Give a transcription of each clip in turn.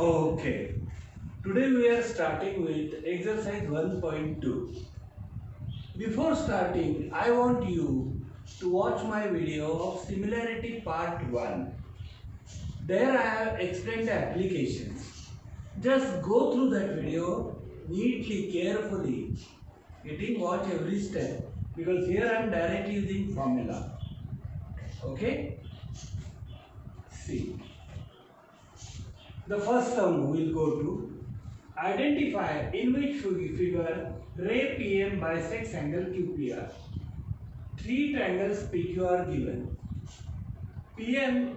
Okay, today we are starting with exercise 1.2. Before starting, I want you to watch my video of similarity part 1. There I have explained the applications. Just go through that video neatly, carefully, watch every step because here I am directly using formula. Okay? See. The first sum we will go to identify in which figure ray PM bisects angle QPR. Three triangles PQ are given. PM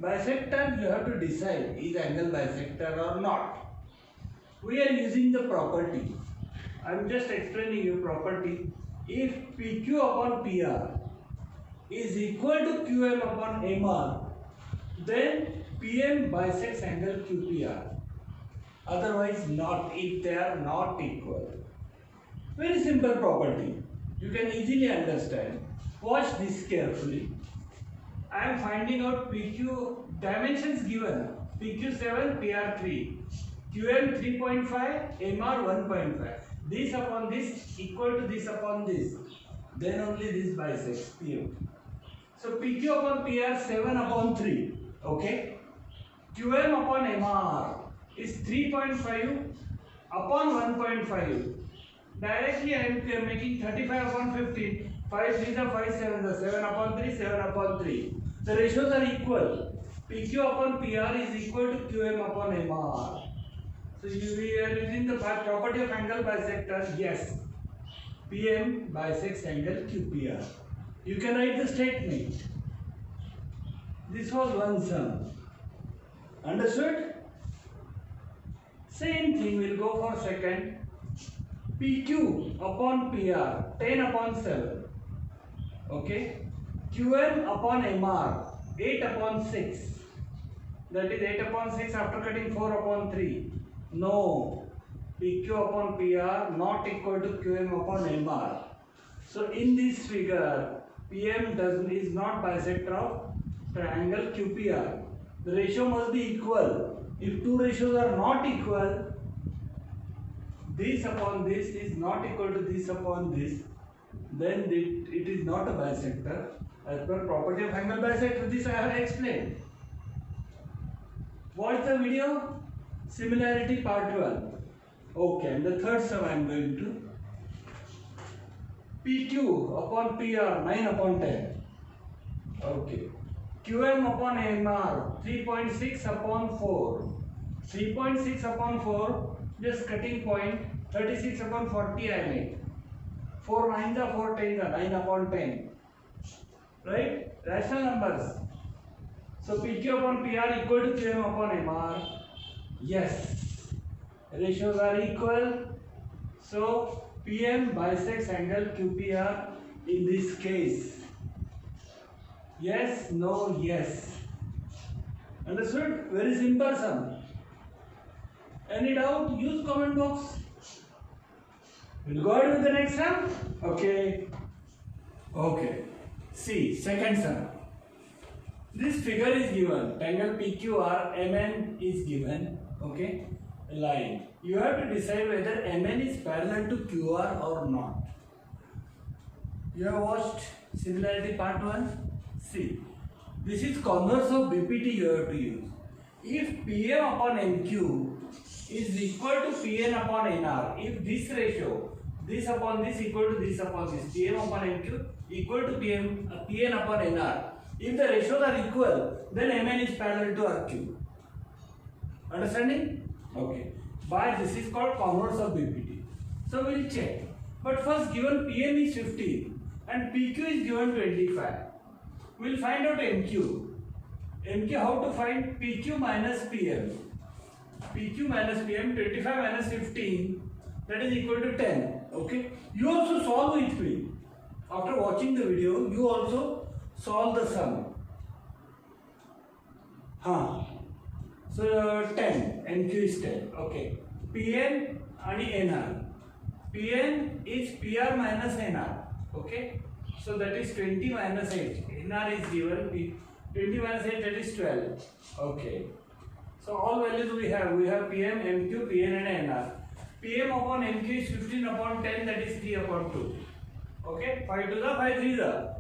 bisector you have to decide is angle bisector or not. We are using the property. I am just explaining you property. If PQ upon PR is equal to QM upon MR, then PM bisects angle QPR. Otherwise not, if they are not equal. Very simple property. You can easily understand. Watch this carefully. I am finding out PQ dimensions given. PQ 7, PR 3. QM 3.5, MR 1.5. This upon this equal to this upon this. Then only this bisects PM. So PQ upon PR 7 upon 3. Okay. QM upon MR is 3.5 upon 1.5. Directly I am making 35 upon 15. 5 3s are 5 7s are 7 upon 3, 7 upon 3. The ratios are equal. PQ upon PR is equal to QM upon MR. So we are using the property of angle bisector. Yes. PM bisects angle QPR. You can write the statement. This was one sum. Understood? Same thing will go for second. PQ upon PR 10 upon 7. Okay. QM upon MR 8 upon 6. That is 8 upon 6 after cutting 4 upon 3. No. PQ upon PR not equal to QM upon MR. So in this figure, PM is not bisector of triangle QPR. The ratio must be equal. If two ratios are not equal, this upon this is not equal to this upon this, then it is not a bisector. As per property of angle bisector, this I have explained. Watch the video, similarity part 1. Okay, and the third sum I am going to. PQ upon PR 9 upon 10. Okay. QM upon MR 3.6 upon 4. 3.6 upon 4, just cutting point, 36 upon 40 I made. 4 9s are 4 10s are 9 upon 10. Right? Rational numbers. So PQ upon PR equal to QM upon MR. Yes. Ratios are equal. So PM bisects angle QPR in this case. Yes, no, yes. Understood? Very simple sum. Any doubt? Use comment box. We'll go ahead with the next sum. Okay. Okay. See, second sum. This figure is given. Triangle PQR, MN is given. Okay. Line. You have to decide whether MN is parallel to QR or not. You have watched similarity part 1? See, this is converse of BPT you have to use. If PM upon MQ is equal to PN upon NR, if this ratio, this upon this equal to this upon this, PM upon MQ equal to PN upon NR, if the ratios are equal, then MN is parallel to RQ. Understanding? Okay. But this is called converse of BPT. So we will check. But first, given PM is 15 and PQ is given 25. We will find out MQ. MQ, how to find PQ minus PM? PQ minus PM, 25 minus 15, that is equal to 10. Okay. You also solve with me. After watching the video, you also solve the sum. So 10, MQ is 10. Okay. PN and NR. PN is PR minus NR. Okay. So that is 20 minus 8. NR is given. 20 minus 8, that is 12. Okay. So all values we have. We have PM, MQ, PN and NR. PM upon MQ is 15 upon 10, that is 3 upon 2. Okay, 5 to the 5 3 the.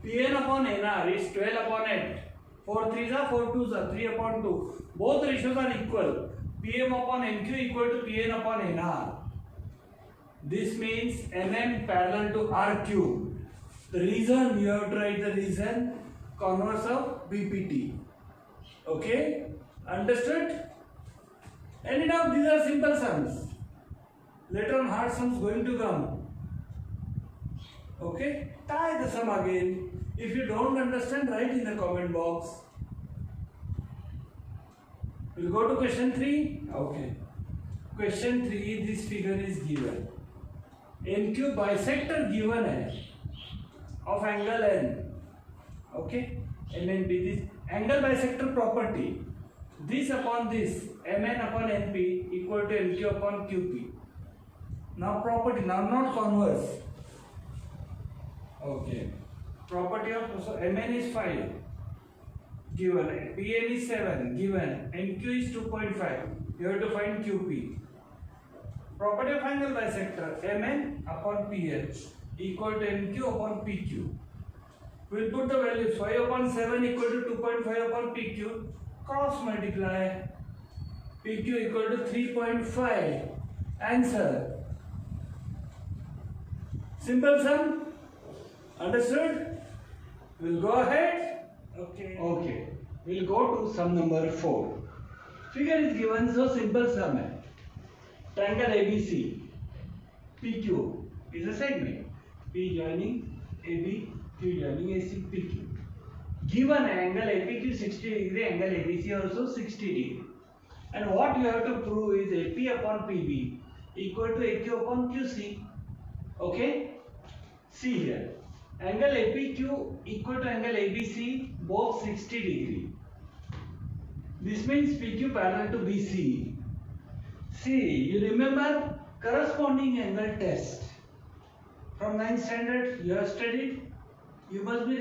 PN upon NR is 12 upon 8. 4 3 the 4 2 the 3 upon 2. Both ratios are equal. PM upon MQ equal to PN upon NR. This means MM parallel to RQ. The reason, you have to write the reason, converse of BPT. Okay, understood? And now these are simple sums. Later on hard sums going to come. Okay, tie the sum again. If you don't understand, write in the comment box. We'll go to question 3. Okay. Question 3, this figure is given. NQ bisector given है of angle N. Okay. MNP, this angle bisector property. This upon this, MN upon NP equal to NQ upon QP. Now property, now not converse. Okay. Property of, so MN is 5 given, PN is 7 given, NQ is 2.5. You have to find QP. Property of angle bisector, MN upon PN equal to NQ upon PQ. We'll put the values 5 upon 7 equal to 2.5 upon PQ. Cross multiply. PQ equal to 3.5. Answer. Simple sum. Understood? We'll go ahead. Okay. We'll go to sum number 4. Figure is given, so simple sum hai. Triangle ABC. PQ is a segment. P joining AB, Q joining AC, PQ. Given angle APQ 60 degree, angle ABC also 60 degree. And what you have to prove is AP upon PB equal to AQ upon QC. Okay? See here. Angle APQ equal to angle ABC, both 60 degree. This means PQ parallel to BC. See, you remember corresponding angle test. From 9th standard you have studied. You must be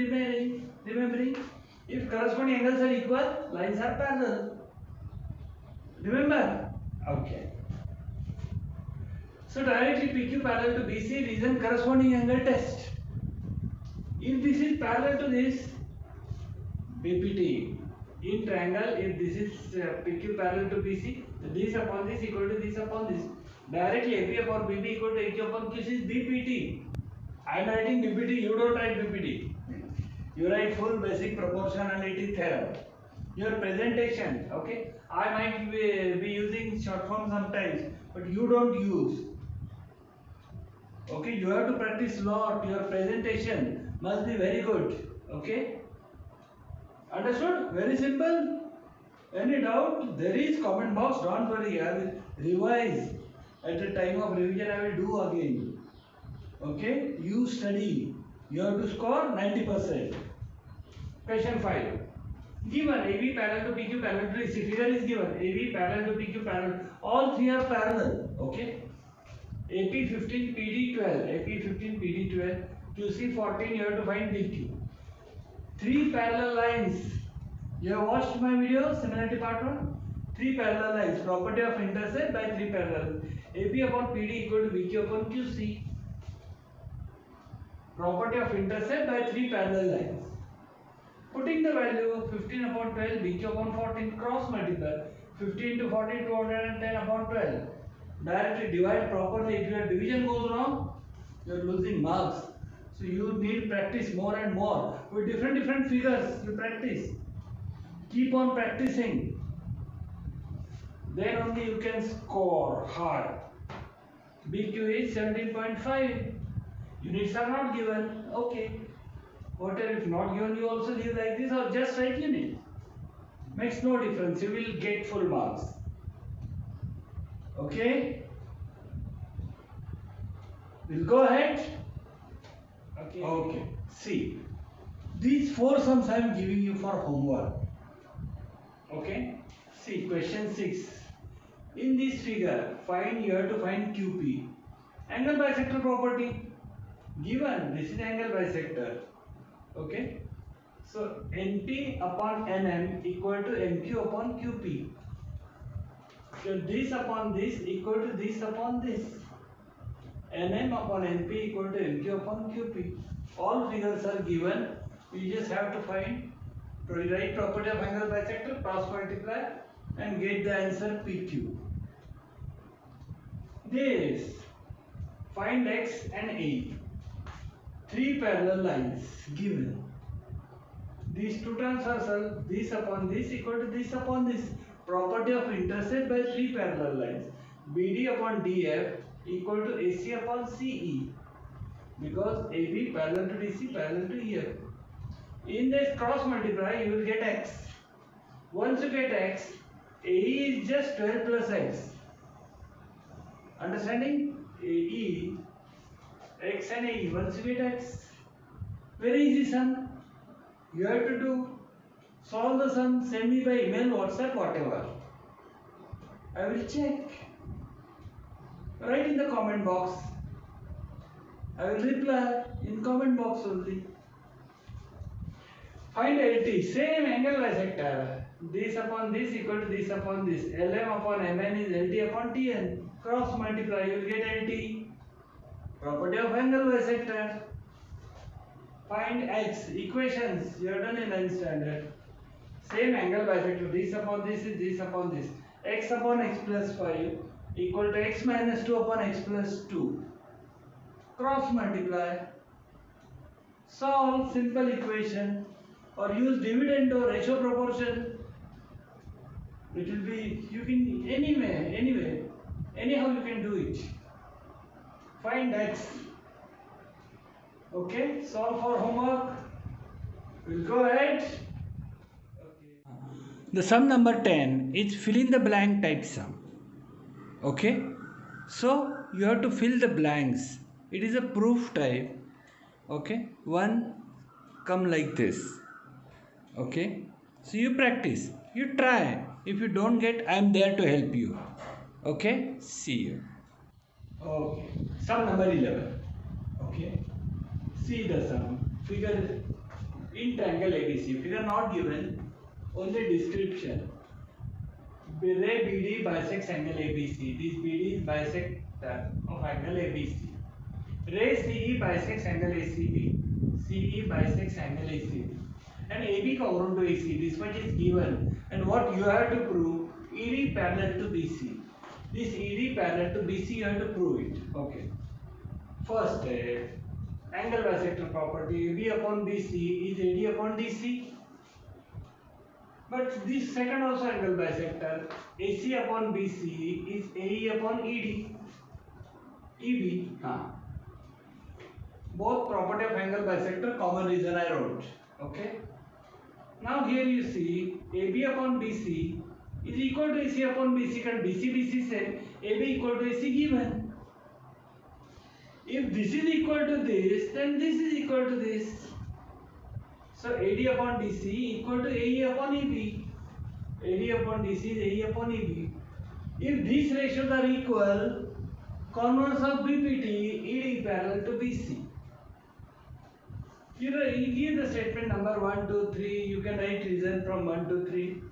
remembering. If corresponding angles are equal, lines are parallel. Remember? Okay. So directly PQ parallel to BC, reason corresponding angle test. If this is parallel to this, BPT. In triangle, if this is PQ parallel to BC, this upon this equal to this upon this. Directly AP upon BB equal to AQ upon QC is BPT. I am writing BPT, you don't write BPT. You write full basic proportionality theorem. Your presentation, okay? I might be using short form sometimes, but you don't use. Okay, you have to practice lot. Your presentation must be very good. Okay? Understood? Very simple. Any doubt? There is comment box. Don't worry. I will revise. At the time of revision, I will do again. Okay? You study. You have to score 90%. Question 5. Given AB parallel to PQ parallel to AC. Figure is given. AB parallel to PQ parallel. All three are parallel. Okay? AP 15, PD 12. AP 15, PD 12. QC 14. You have to find PQ. 3 parallel lines. You have watched my video, similarity part 1. 3 parallel lines. Property of intercept by 3 parallel. AP upon PD equal to BQ upon QC. Property of intercept by 3 parallel lines. Putting the value 15 upon 12, BQ upon 14, cross multiply. 15 to 14, 210 upon 12. Directly divide properly. If your division goes wrong, you are losing marks. So you need practice more and more. With different figures, you practice. Keep on practicing. Then only you can score hard. BQ is 17.5. Units are not given. Okay. Whatever, if not given, you also leave like this or just write unit. Makes no difference. You will get full marks. Okay. We'll go ahead. Okay. See, these 4 sums I am giving you for homework. Okay. See, question 6. In this figure, you have to find QP. Angle bisector property. Given, this is angle bisector. Okay. So, NP upon NM equal to NQ upon QP. So this upon this equal to this upon this. Nm upon Np equal to Nq upon Qp. All figures are given. We just have to find, to write property of angle bisector, cross multiply and get the answer PQ. This, find X and A. Three parallel lines given. These two terms are solved. This upon this equal to this upon this. Property of intercept by three parallel lines. BD upon DF equal to AC upon CE, because AB parallel to DC parallel to EF. In this cross multiply you will get X. Once you get X, AE is just 12 plus X. Understanding? AE, X and AE. Once you get X, very easy sum. You have to do, solve the sum, send me by email, WhatsApp, whatever. I will check. Write in the comment box. I will reply in comment box only. Find LT, same angle bisector. This upon this equal to this upon this. Lm upon Mn is LT upon Tn. Cross multiply, you will get LT. Property of angle bisector. Find X, equations, you have done in 9th standard. Same angle bisector, this upon this is this upon this. X upon x plus 5 equal to x minus 2 upon x plus 2. Cross multiply. Solve simple equation or use dividend or ratio proportion. It will be, you can anyway, anyhow you can do it. Find X. Okay, solve for homework. We'll go ahead. The sum number 10 is fill in the blank type sum. Okay, so you have to fill the blanks. It is a proof type. Okay, one come like this. Okay, so you practice, you try. If you don't get, I am there to help you. Okay, see you. Okay, sum number 11. Okay, see the sum. Figure in triangle ABC. Figure not given, only description. Ray BD bisects angle ABC. This BD is bisector of angle ABC. Ray CE bisects angle ACB. CE bisects angle ACB. And AB congruent to AC. This much is given. And what you have to prove? ED parallel to BC. This ED parallel to BC, you have to prove it. Okay. First step. Angle bisector property. AB upon BC is AD upon DC. But this second also angle bisector, AC upon BC is AE upon ED. EB. Both property of angle bisector, common reason I wrote. Okay. Now here you see AB upon BC is equal to AC upon BC, and BC said AB equal to AC given. If this is equal to this, then this is equal to this. So AD upon DC equal to AE upon EB. AD upon DC is AE upon EB. If these ratios are equal, converse of BPT, ED parallel to BC. You give the statement number 1, 2, 3. You can write reason from 1 to 3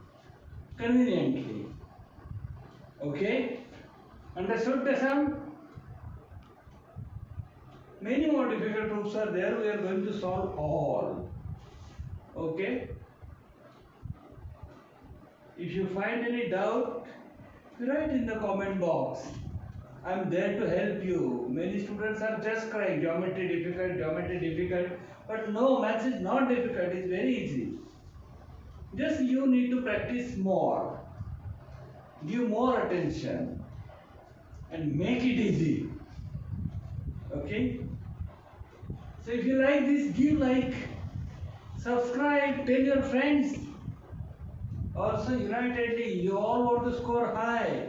conveniently. Okay? Understood the sum? Many more difficult proofs are there. We are going to solve all. Okay? If you find any doubt, write in the comment box. I am there to help you. Many students are just crying, geometry difficult. But no, maths is not difficult, it's very easy. Just you need to practice more. Give more attention. And make it easy. Okay? So if you like this, give like, subscribe, tell your friends. Also unitedly, you all want to score high.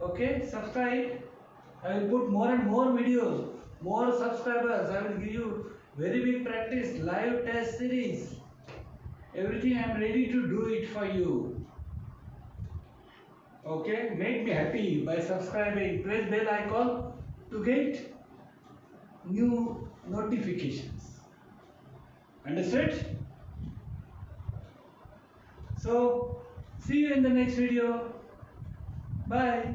Okay, subscribe. I will put more and more videos, more subscribers. I will give you very big practice, live test series. Everything I am ready to do it for you. Okay, make me happy by subscribing. Press bell icon to get new notifications. Understood? So, see you in the next video. Bye.